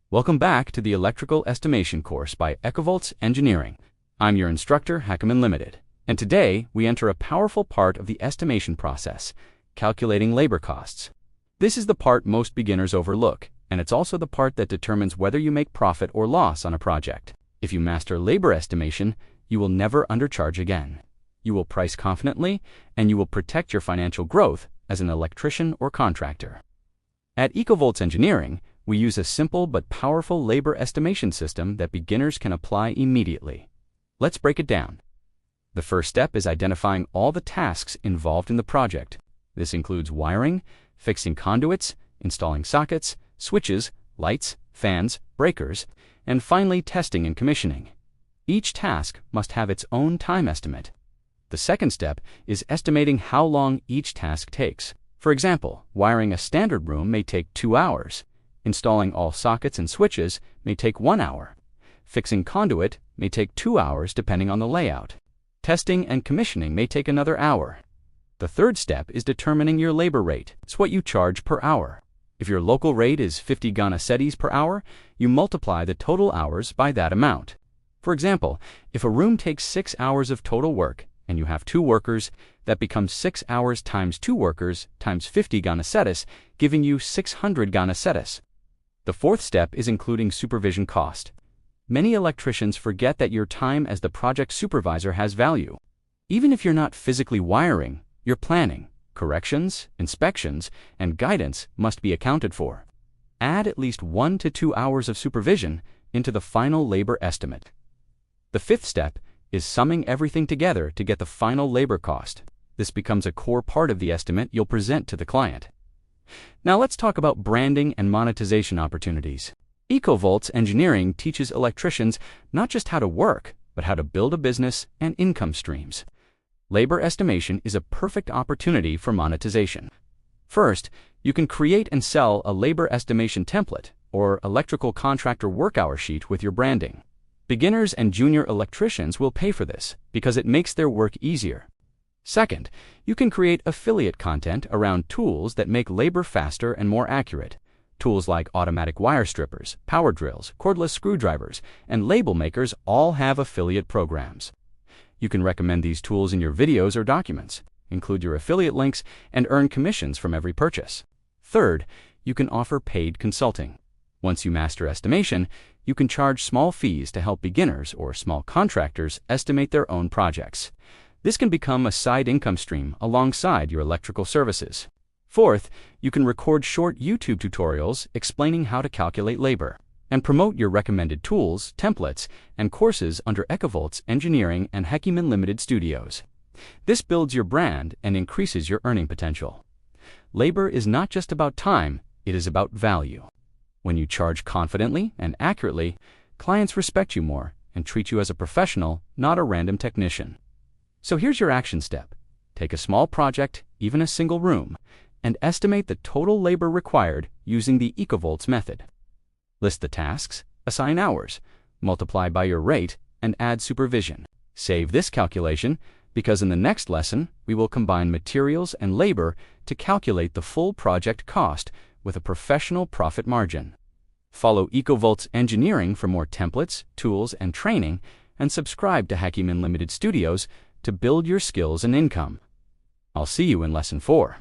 Welcome back to the Electrical Estimation course by EcoVoltz Engineering. I'm your instructor, HakeemUnLimited, and today we enter a powerful part of the estimation process, calculating labor costs. This is the part most beginners overlook, and it's also the part that determines whether you make profit or loss on a project. If you master labor estimation, you will never undercharge again. You will price confidently, and you will protect your financial growth as an electrician or contractor. At EcoVoltz Engineering, we use a simple but powerful labor estimation system that beginners can apply immediately. Let's break it down. The first step is identifying all the tasks involved in the project. This includes wiring, fixing conduits, installing sockets, switches, lights, fans, breakers, and finally testing and commissioning. Each task must have its own time estimate. The second step is estimating how long each task takes. For example, wiring a standard room may take 2 hours. Installing all sockets and switches may take 1 hour. Fixing conduit may take 2 hours depending on the layout. Testing and commissioning may take another hour. The third step is determining your labor rate. It's what you charge per hour. If your local rate is 50 Ghana per hour, you multiply the total hours by that amount. For example, if a room takes 6 hours of total work and you have 2 workers, that becomes 6 hours times 2 workers times 50 Ghana, giving you 600 Ghana. The fourth step is including supervision cost. Many electricians forget that your time as the project supervisor has value. Even if you're not physically wiring, your planning, corrections, inspections, and guidance must be accounted for. Add at least 1 to 2 hours of supervision into the final labor estimate. The fifth step is summing everything together to get the final labor cost. This becomes a core part of the estimate you'll present to the client. Now let's talk about branding and monetization opportunities. EcoVoltz Engineering teaches electricians not just how to work, but how to build a business and income streams. Labor estimation is a perfect opportunity for monetization. First, you can create and sell a labor estimation template or electrical contractor work hour sheet with your branding. Beginners and junior electricians will pay for this because it makes their work easier. Second, you can create affiliate content around tools that make labor faster and more accurate. Tools like automatic wire strippers, power drills, cordless screwdrivers, and label makers all have affiliate programs. You can recommend these tools in your videos or documents, include your affiliate links, and earn commissions from every purchase. Third, you can offer paid consulting. Once you master estimation, you can charge small fees to help beginners or small contractors estimate their own projects. This can become a side income stream alongside your electrical services. Fourth, you can record short YouTube tutorials explaining how to calculate labor and promote your recommended tools, templates, and courses under EcoVoltz Engineering and HakeemUnLimited Studios. This builds your brand and increases your earning potential. Labor is not just about time, it is about value. When you charge confidently and accurately, clients respect you more and treat you as a professional, not a random technician. So here's your action step. Take a small project, even a single room, and estimate the total labor required using the EcoVoltz method. List the tasks, assign hours, multiply by your rate, and add supervision. Save this calculation because in the next lesson, we will combine materials and labor to calculate the full project cost with a professional profit margin. Follow EcoVoltz Engineering for more templates, tools, and training, and subscribe to HakeemUnLimited Studios to build your skills and income. I'll see you in Lesson 4.